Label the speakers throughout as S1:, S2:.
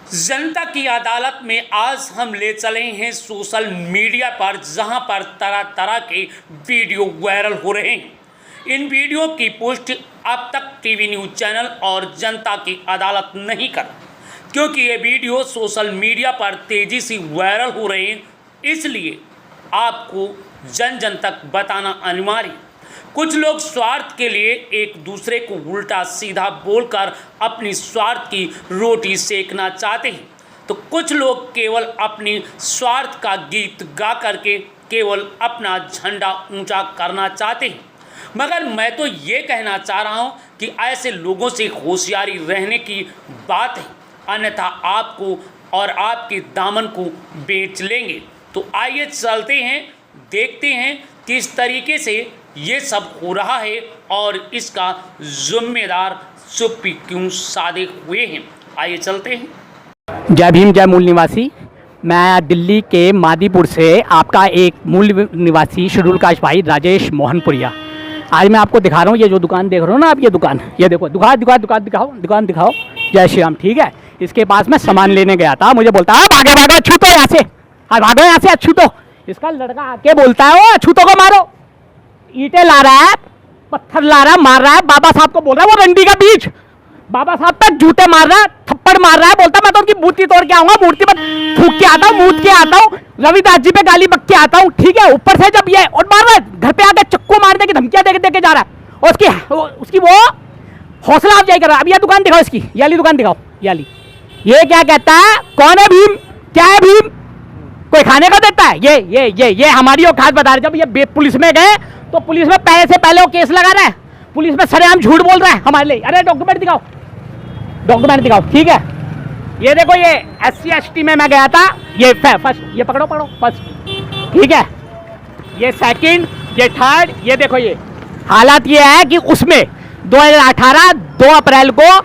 S1: जनता की अदालत में आज हम ले चले हैं सोशल मीडिया पर, जहां पर तरह तरह के वीडियो वायरल हो रहे हैं। इन वीडियो की पुष्टि अब तक टीवी न्यूज़ चैनल और जनता की अदालत नहीं कर, क्योंकि ये वीडियो सोशल मीडिया पर तेज़ी से वायरल हो रहे हैं, इसलिए आपको जन जन तक बताना अनिवार्य। कुछ लोग स्वार्थ के लिए एक दूसरे को उल्टा सीधा बोलकर अपनी स्वार्थ की रोटी सेकना चाहते हैं, तो कुछ लोग केवल अपनी स्वार्थ का गीत गा करके केवल अपना झंडा ऊंचा करना चाहते हैं। मगर मैं तो ये कहना चाह रहा हूँ कि ऐसे लोगों से होशियारी रहने की बात है, अन्यथा आपको और आपके दामन को बेच लेंगे। तो आइए चलते हैं, देखते हैं किस तरीके से ये सब हो रहा है और इसका जिम्मेदार चुप्पी क्यों साधे हुए हैं। आइए चलते हैं।
S2: जय भीम, जय मूल निवासी। मैं दिल्ली के मादीपुर से आपका एक मूल निवासी शेड्यूल कास्ट भाई राजेश मोहनपुरिया। आज मैं आपको दिखा रहा हूँ, ये जो दुकान देख रहे हो ना आप, ये दुकान, ये देखो, दुकान दिखाओ। जय श्री राम। ठीक है, इसके पास मैं सामान लेने गया था, मुझे बोलता है भागो अछूतो यहाँ से, भागो यहाँ से अछूतो। इसका लड़का आके बोलता है वो अछूतो को मारो, ईंटें ला रहा है, पत्थर ला रहा है, मार रहा है। बाबा साहब को बोल रहा है वो रंडी का बीज, बाबा साहब तक जूते मार रहा है, थप्पड़ मार रहा है, बोलता मैं तो उनकी मूर्ति तोड़ के आऊंगा, मूर्ति पर थूक के आता हूँ, मूत के आता हूँ, रविदास जी पे गाली बक के आता हूँ। ठीक है, ऊपर से जब ये और मार रहा है, घर पे आके चक्कू मारने की धमकियां दे के जा रहा है, और उसकी वो हौसला अफजाई कर रहा है। अब ये दुकान दिखाओ, इसकी ये वाली दुकान दिखाओ, ये वाली। ये क्या कहता है, कौन है भीम, क्या है भीम, कोई खाने का देता है? ये हमारी औकात बता रहे। जब ये पुलिस में गए तो पुलिस में पहले से पहले वो केस लगा रहा है, पुलिस में सरेआम झूठ बोल रहा है हमारे लिए। अरे डॉक्यूमेंट दिखाओ, डॉक्यूमेंट दिखाओ। ठीक है, ये देखो, ये SC/ST में मैं गया था, ये फर्स्ट, ये पकड़ो फर्स्ट। ठीक है, ये सेकंड, ये थर्ड, ये देखो। ये हालत ये है कि उसमें 2018 2 अप्रैल को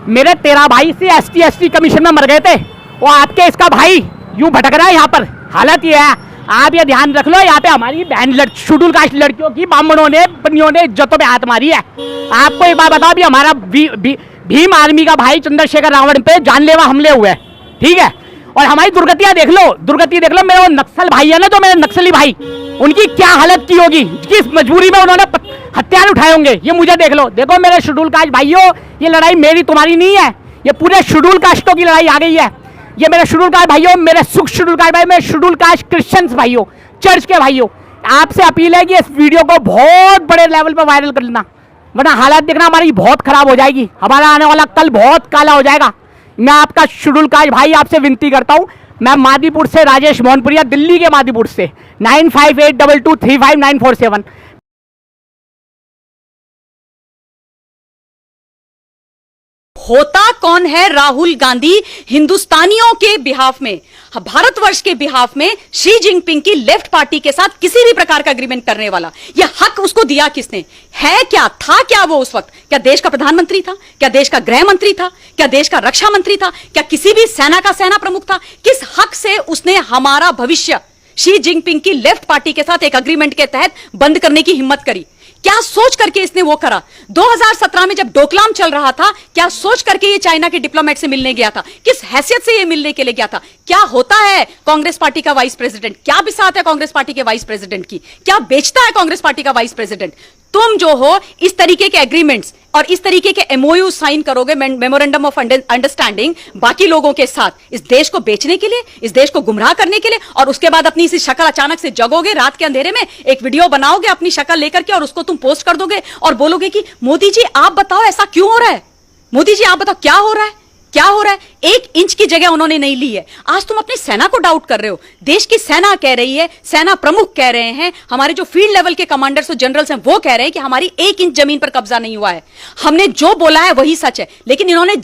S2: मेरे 13 भाई से ST/ST कमीशन में मर गए थे, वो आपके इसका भाई यूं भटक रहा है यहाँ पर। हालत ये है, आप ये ध्यान रख लो, यहाँ पे हमारी बहन शेड्यूल कास्ट लड़कियों की ब्राह्मणों ने बनियों ने इज्जतों पे हाथ मारी है। आपको एक बात बताओ, अभी हमारा भीम आर्मी का भाई चंद्रशेखर रावण पे जानलेवा हमले हुए। ठीक है, और हमारी दुर्गतियां देख लो, मेरे वो नक्सल भाई है ना, जो मेरे नक्सली भाई, उनकी क्या हालत की होगी, किस मजबूरी में उन्होंने हथियार उठाए होंगे, ये मुझे देख लो। देखो मेरे शेड्यूल कास्ट भाइयों, ये लड़ाई मेरी तुम्हारी नहीं है, ये पूरे शेड्यूल कास्टों की लड़ाई आ गई है। ये मेरे शेड्यूल कास्ट भाइयों, मेरे सुख शेड्यूल कास्ट भाई, मेरे शेड्यूल कास्ट क्रिश्चियंस भाइयों, चर्च के भाइयों, आपसे अपील है कि इस वीडियो को बहुत बड़े लेवल पर वायरल कर लेना, वरना हालत देखना हमारी बहुत खराब हो जाएगी, हमारा आने वाला कल बहुत काला हो जाएगा। मैं आपका शेड्यूल कास्ट भाई आपसे विनती करता हूं, मैं मादीपुर से राजेश मोहनपुरिया, दिल्ली के मादीपुर से, 9582235947।
S3: होता कौन है राहुल गांधी हिंदुस्तानियों के बिहाफ में, भारतवर्ष के बिहाफ में शी जिनपिंग की लेफ्ट पार्टी के साथ किसी भी प्रकार का एग्रीमेंट करने वाला? यह हक उसको दिया किसने? है क्या, था क्या वो उस वक्त? क्या देश का प्रधानमंत्री था? क्या देश का गृह मंत्री था? क्या देश का रक्षा मंत्री था? क्या किसी भी सेना का सेना प्रमुख था? किस हक से उसने हमारा भविष्य शी जिनपिंग की लेफ्ट पार्टी के साथ एक अग्रीमेंट के तहत बंद करने की हिम्मत करी? क्या सोच करके इसने वो करा? 2017 में जब डोकलाम चल रहा था, क्या सोच करके ये चाइना के डिप्लोमेट से मिलने गया था? किस हैसियत से ये मिलने के लिए गया था? क्या होता है कांग्रेस पार्टी का वाइस प्रेसिडेंट? क्या बिसात है कांग्रेस पार्टी के वाइस प्रेसिडेंट की? क्या बेचता है कांग्रेस पार्टी का वाइस प्रेसिडेंट? तुम जो हो इस तरीके के एग्रीमेंट्स और इस तरीके के MOU साइन करोगे, मेमोरेंडम ऑफ अंडरस्टैंडिंग, बाकी लोगों के साथ, इस देश को बेचने के लिए, इस देश को गुमराह करने के लिए, और उसके बाद अपनी इसी शक्ल अचानक से जगोगे रात के अंधेरे में, एक वीडियो बनाओगे अपनी शक्ल लेकर के और उसको तुम पोस्ट कर दोगे और बोलोगे कि मोदी जी आप बताओ ऐसा क्यों हो रहा है, मोदी जी आप बताओ क्या हो रहा है, क्या हो रहा है। 1 इंच की जगह उन्होंने नहीं ली है। आज तुम अपनी सेना को डाउट कर रहे हो, देश की सेना कह रही है, सेना प्रमुख कह रहे हैं, हमारे जो फील्ड लेवल के कमांडर्स और जनरल्स हैं वो कह रहे हैं कि हमारी 1 इंच जमीन पर कब्जा नहीं हुआ है, हमने जो बोला है वही सच है। लेकिन इन्होंने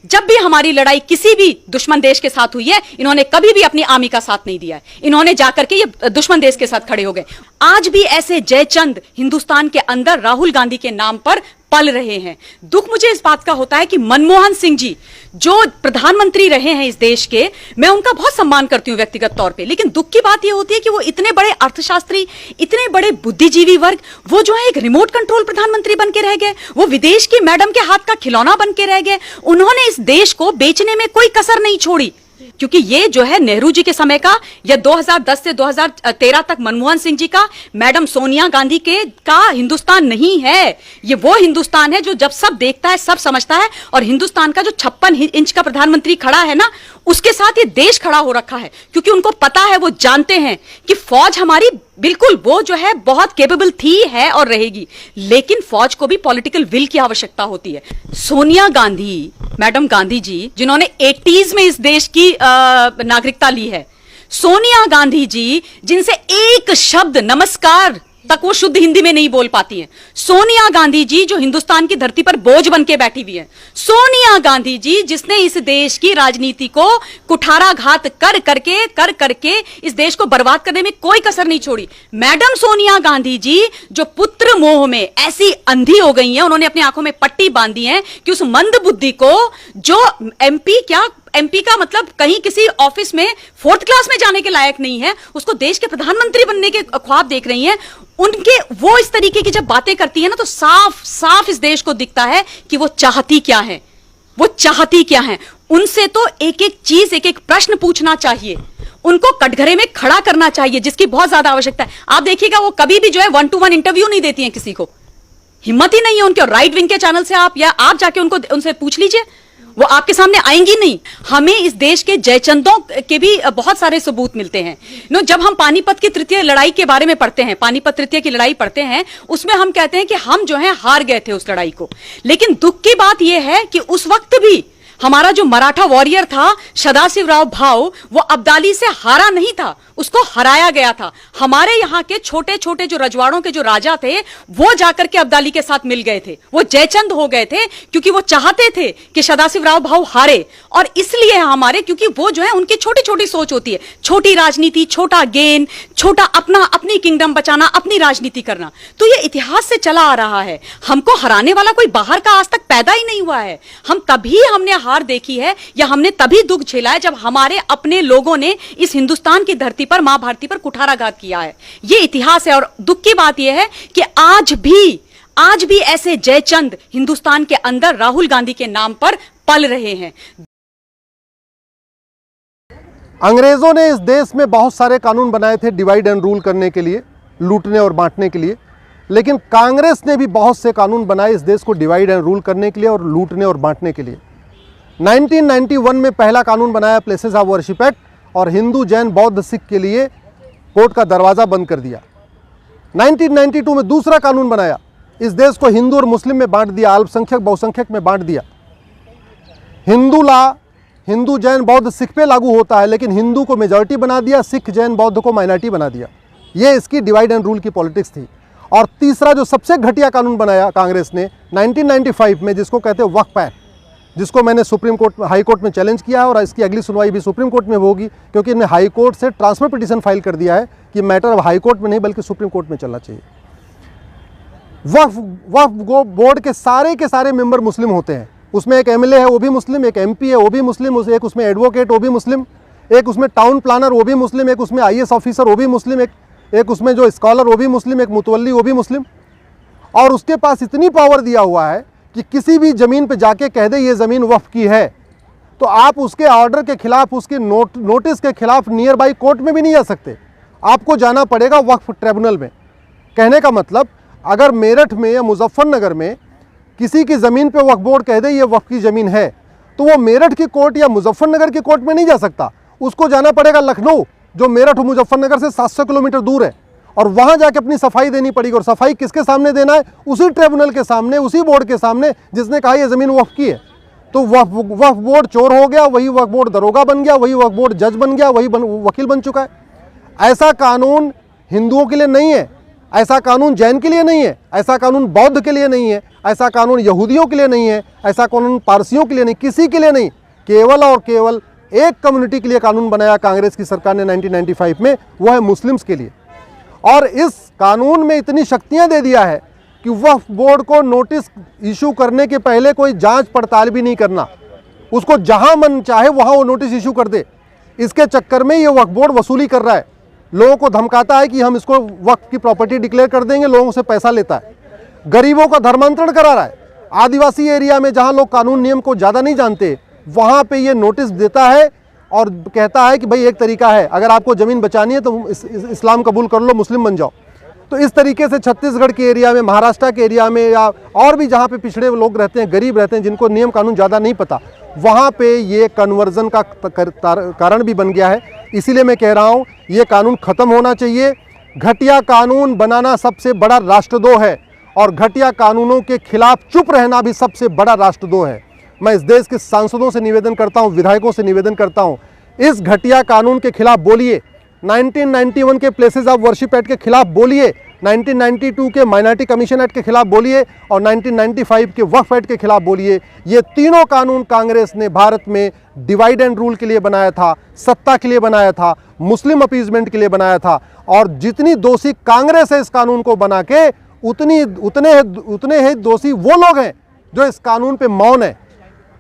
S3: जब भी हमारी लड़ाई किसी भी दुश्मन देश के साथ हुई है, इन्होंने कभी भी अपनी आर्मी का साथ नहीं दिया है, इन्होंने जाकर के ये दुश्मन देश के साथ खड़े हो गए। आज भी ऐसे जयचंद हिंदुस्तान के अंदर राहुल गांधी के नाम पर पल रहे हैं। दुख मुझे इस बात का होता है कि मनमोहन सिंह जी जो प्रधानमंत्री रहे हैं इस देश के, मैं उनका बहुत सम्मान करती हूं व्यक्तिगत तौर पे, लेकिन दुख की बात यह होती है कि वो इतने बड़े अर्थशास्त्री, इतने बड़े बुद्धिजीवी वर्ग, वो जो है एक रिमोट कंट्रोल प्रधानमंत्री बन के रह गए, वो विदेश की मैडम के हाथ का खिलौना बन के रह गए। उन्होंने इस देश को बेचने में कोई कसर नहीं छोड़ी, क्योंकि ये जो है नेहरू जी के समय का या 2010 से 2013 तक मनमोहन सिंह जी का, मैडम सोनिया गांधी का हिंदुस्तान नहीं है। ये वो हिंदुस्तान है जो जब सब देखता है सब समझता है, और हिंदुस्तान का जो 56 इंच का प्रधानमंत्री खड़ा है ना, उसके साथ ये देश खड़ा हो रखा है, क्योंकि उनको पता है, वो जानते हैं कि फौज हमारी बिल्कुल वो जो है बहुत केपेबल थी, है और रहेगी, लेकिन फौज को भी पॉलिटिकल विल की आवश्यकता होती है। सोनिया गांधी, मैडम गांधी जी, जिन्होंने 80s में इस देश की नागरिकता ली है, सोनिया गांधी जी जिनसे एक शब्द नमस्कार तक वो शुद्ध हिंदी में नहीं बोल पाती हैं, सोनिया गांधी जी जो हिंदुस्तान की धरती पर बोझ बन के बैठी हुई है, सोनिया गांधी जी जिसने इस देश की राजनीति को कुठाराघात कर करके इस देश को बर्बाद करने में कोई कसर नहीं छोड़ी। मैडम सोनिया गांधी जी जो पुत्र मोह में ऐसी अंधी हो गई हैं, उन्होंने अपनी आंखों में पट्टी बांधी है कि उस मंद बुद्धि को, जो एमपी का मतलब कहीं किसी ऑफिस में 4th क्लास में जाने के लायक नहीं है, उसको देश के प्रधानमंत्री बनने के ख्वाब देख रही हैं, उनके वो इस तरीके की जब बातें करती है ना, तो साफ साफ इस देश को दिखता है कि वो चाहती क्या है, वो चाहती क्या है। उनसे तो एक एक चीज, एक एक प्रश्न पूछना चाहिए, उनको कटघरे में खड़ा करना चाहिए, जिसकी बहुत ज्यादा आवश्यकता है। आप देखिएगा वो कभी भी जो है 1-to-1 इंटरव्यू नहीं देती हैं किसी को, हिम्मत ही नहीं है उनके। राइट विंग के चैनल से आप जाके उनसे पूछ लीजिए, वो आपके सामने आएंगी नहीं। हमें इस देश के जयचंदों के भी बहुत सारे सबूत मिलते हैं। जब हम पानीपत की तृतीय लड़ाई के बारे में पढ़ते हैं, पानीपत तृतीय की लड़ाई पढ़ते हैं, उसमें हम कहते हैं कि हम जो है हार गए थे उस लड़ाई को, लेकिन दुख की बात यह है कि उस वक्त भी हमारा जो मराठा वॉरियर था सदाशिवराव भाऊ, वो अब्दाली से हारा नहीं था, उसको हराया गया था। हमारे यहाँ के छोटे छोटे जो रजवाड़ों के जो राजा थे, वो जाकर के अब्दाली के साथ मिल गए थे, वो जयचंद हो गए थे, क्योंकि वो चाहते थे कि सदाशिवराव भाऊ हारे। और इसलिए हमारे, क्योंकि वो जो है उनकी छोटी छोटी सोच होती है, छोटी राजनीति, छोटा गेन, छोटा अपनी किंगडम बचाना, अपनी राजनीति करना। तो ये इतिहास से चला आ रहा है। हमको हराने वाला कोई बाहर का आज तक पैदा ही नहीं हुआ है। हमने हार देखी है या हमने तभी दुख झेला है जब हमारे अपने लोगों ने इस हिंदुस्तान की धरती पर, मां भारती पर कुठाराघात किया है। ये इतिहास है। और दुख की बात यह है कि आज भी ऐसे जयचंद हिंदुस्तान के अंदर राहुल गांधी के नाम पर पल रहे हैं।
S4: अंग्रेजों ने इस देश में बहुत सारे कानून बनाए थे डिवाइड एंड रूल करने के लिए, लूटने और बांटने के लिए, लेकिन कांग्रेस ने भी बहुत से कानून बनाए इस देश को डिवाइड एंड रूल करने के लिए और लूटने और बांटने के लिए। 1991 में पहला कानून बनाया प्लेसेस ऑफ वर्शिप एक्ट, और हिंदू, जैन, बौद्ध, सिख के लिए कोर्ट का दरवाज़ा बंद कर दिया। 1992 में दूसरा कानून बनाया, इस देश को हिंदू और मुस्लिम में बांट दिया, अल्पसंख्यक बहुसंख्यक में बांट दिया। हिंदू लॉ हिंदू, जैन, बौद्ध, सिख पे लागू होता है, लेकिन हिंदू को मेजॉरिटी बना दिया, सिख, जैन, बौद्ध को माइनॉरिटी बना दिया। ये इसकी डिवाइड एंड रूल की पॉलिटिक्स थी। और तीसरा जो सबसे घटिया कानून बनाया कांग्रेस ने 1995 में, जिसको कहते हैं वक्फ एक्ट, जिसको मैंने सुप्रीम कोर्ट, हाई कोर्ट में चैलेंज किया है, और इसकी अगली सुनवाई भी सुप्रीम कोर्ट में होगी, क्योंकि इन्होंने हाई कोर्ट से ट्रांसफर पिटीशन फाइल कर दिया है कि मैटर अब हाई कोर्ट में नहीं बल्कि सुप्रीम कोर्ट में चलना चाहिए। वक्फ बोर्ड के सारे मेंबर मुस्लिम होते हैं। उसमें एक एमएलए है वो भी मुस्लिम, एक एमपी है वो भी मुस्लिम, एक उसमें एडवोकेट वो भी मुस्लिम, एक उसमें टाउन प्लानर वो भी मुस्लिम, एक उसमें आईएएस ऑफिसर वो भी मुस्लिम, एक उसमें जो स्कॉलर वो भी मुस्लिम, एक मुतवल्ली वो भी मुस्लिम। और उसके पास इतनी पावर दिया हुआ है कि किसी भी ज़मीन पे जाके कह दे ये ज़मीन वक्फ की है, तो आप उसके ऑर्डर के खिलाफ, उसके नोटिस के खिलाफ नियर बाई कोर्ट में भी नहीं जा सकते, आपको जाना पड़ेगा वक्फ ट्रिब्यूनल में। कहने का मतलब, अगर मेरठ में या मुजफ्फरनगर में किसी की ज़मीन पे वक्फ बोर्ड कह दे ये वक्फ की ज़मीन है, तो वो मेरठ की कोर्ट या मुजफ्फरनगर की कोर्ट में नहीं जा सकता, उसको जाना पड़ेगा लखनऊ, जो मेरठ और मुजफ्फरनगर से 700 किलोमीटर दूर है, और वहाँ जाके अपनी सफाई देनी पड़ेगी। और सफाई किसके सामने देना है? उसी ट्रिब्यूनल के सामने, उसी बोर्ड के सामने जिसने कहा ये ज़मीन वक्फ की है। तो वक्फ बोर्ड चोर हो गया, वही वक्फ बोर्ड दरोगा बन गया, वही वक्फ बोर्ड जज बन गया, वही वकील बन चुका है। ऐसा कानून हिंदुओं के लिए नहीं है, ऐसा कानून जैन के लिए नहीं है, ऐसा कानून बौद्ध के लिए नहीं है, ऐसा कानून यहूदियों के लिए नहीं है, ऐसा कानून पारसियों के लिए नहीं, किसी के लिए नहीं। केवल और केवल एक कम्युनिटी के लिए कानून बनाया कांग्रेस की सरकार ने 1995 में, वो है मुस्लिम्स के लिए। और इस कानून में इतनी शक्तियां दे दिया है कि वक्फ बोर्ड को नोटिस इशू करने के पहले कोई जांच पड़ताल भी नहीं करना, उसको जहां मन चाहे वहां वो नोटिस इशू कर दे। इसके चक्कर में ये वक्फ बोर्ड वसूली कर रहा है, लोगों को धमकाता है कि हम इसको वक्फ की प्रॉपर्टी डिक्लेयर कर देंगे, लोगों से पैसा लेता है, गरीबों का धर्मांतरण करा रहा है। आदिवासी एरिया में जहां लोग कानून नियम को ज़्यादा नहीं जानते, वहां पे ये नोटिस देता है और कहता है कि भाई एक तरीका है, अगर आपको ज़मीन बचानी है तो इस्लाम कबूल कर लो, मुस्लिम बन जाओ। तो इस तरीके से छत्तीसगढ़ के एरिया में, महाराष्ट्र के एरिया में, या और भी जहाँ पे पिछड़े लोग रहते हैं, गरीब रहते हैं, जिनको नियम कानून ज़्यादा नहीं पता, वहाँ पे ये कन्वर्जन का कारण भी बन गया है। इसीलिए मैं कह रहा हूँ ये कानून ख़त्म होना चाहिए। घटिया कानून बनाना सबसे बड़ा राष्ट्रद्रोह है और घटिया कानूनों के खिलाफ चुप रहना भी सबसे बड़ा राष्ट्रद्रोह है। मैं इस देश के सांसदों से निवेदन करता हूँ, विधायकों से निवेदन करता हूँ, इस घटिया कानून के खिलाफ बोलिए। 1991 के प्लेसेस ऑफ वर्शिप एक्ट के खिलाफ बोलिए, 1992 के माइनॉरिटी कमीशन एक्ट के खिलाफ बोलिए और 1995 के वक्फ एक्ट के खिलाफ बोलिए। ये तीनों कानून कांग्रेस ने भारत में डिवाइड एंड रूल के लिए बनाया था, सत्ता के लिए बनाया था, मुस्लिम अपीजमेंट के लिए बनाया था। और जितनी दोषी कांग्रेस है इस कानून को बना के, उतने ही दोषी वो लोग हैं जो इस कानून पे मौन है।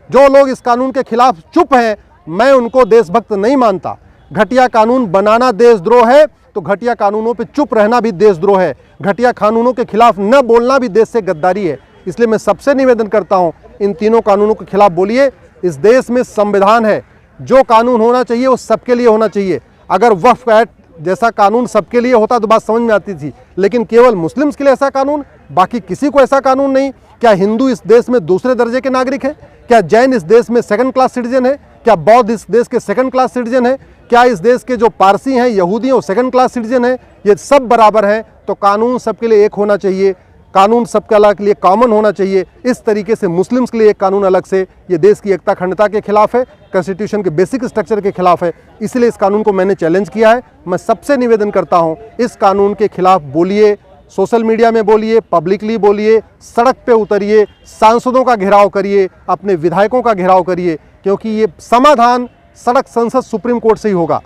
S4: जो लोग इस कानून के खिलाफ चुप हैं, मैं उनको देशभक्त नहीं मानता। घटिया कानून बनाना देशद्रोह है तो घटिया कानूनों पे चुप रहना भी देशद्रोह है। घटिया कानूनों के खिलाफ न बोलना भी देश से गद्दारी है। इसलिए मैं सबसे निवेदन करता हूं, इन तीनों कानूनों के खिलाफ बोलिए। इस देश में संविधान है, जो कानून होना चाहिए वो सबके लिए होना चाहिए। अगर वक्फ एक्ट जैसा कानून सबके लिए होता तो बात समझ में आती थी, लेकिन केवल मुस्लिम्स के लिए ऐसा कानून, बाकी किसी को ऐसा कानून नहीं। क्या हिंदू इस देश में दूसरे दर्जे के नागरिक हैं? क्या जैन इस देश में सेकंड क्लास सिटीजन है? क्या बौद्ध इस देश के सेकंड क्लास सिटीजन है? क्या इस देश के जो पारसी हैं, यहूदी हैं, वो सेकंड क्लास सिटीजन है? ये सब बराबर हैं। तो कानून सबके लिए एक होना चाहिए, कानून सबके लिए कॉमन होना चाहिए। इस तरीके से मुस्लिम्स के लिए एक कानून अलग से, ये देश की एकता अखंडता के खिलाफ है, कॉन्स्टिट्यूशन के बेसिक स्ट्रक्चर के खिलाफ है। इसलिए इस कानून को मैंने चैलेंज किया है। मैं सबसे निवेदन करता हूँ, इस कानून के खिलाफ बोलिए, सोशल मीडिया में बोलिए, पब्लिकली बोलिए, सड़क पे उतरिए, सांसदों का घेराव करिए, अपने विधायकों का घेराव करिए, क्योंकि ये समाधान सड़क, संसद, सुप्रीम कोर्ट से ही होगा।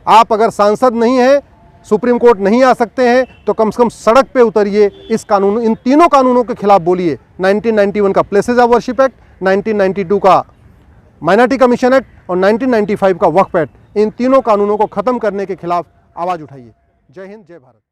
S4: आप अगर सांसद नहीं हैं, सुप्रीम कोर्ट नहीं आ सकते हैं, तो कम से कम सड़क पे उतरिए, इस कानून, इन तीनों कानूनों के खिलाफ बोलिए। 1991 का प्लेसेस ऑफ वर्शिप एक्ट, 1992 का माइनॉरिटी कमीशन एक्ट और 1995 का वक्फ एक्ट, इन तीनों कानूनों को खत्म करने के खिलाफ आवाज़ उठाइए। जय हिंद, जय भारत।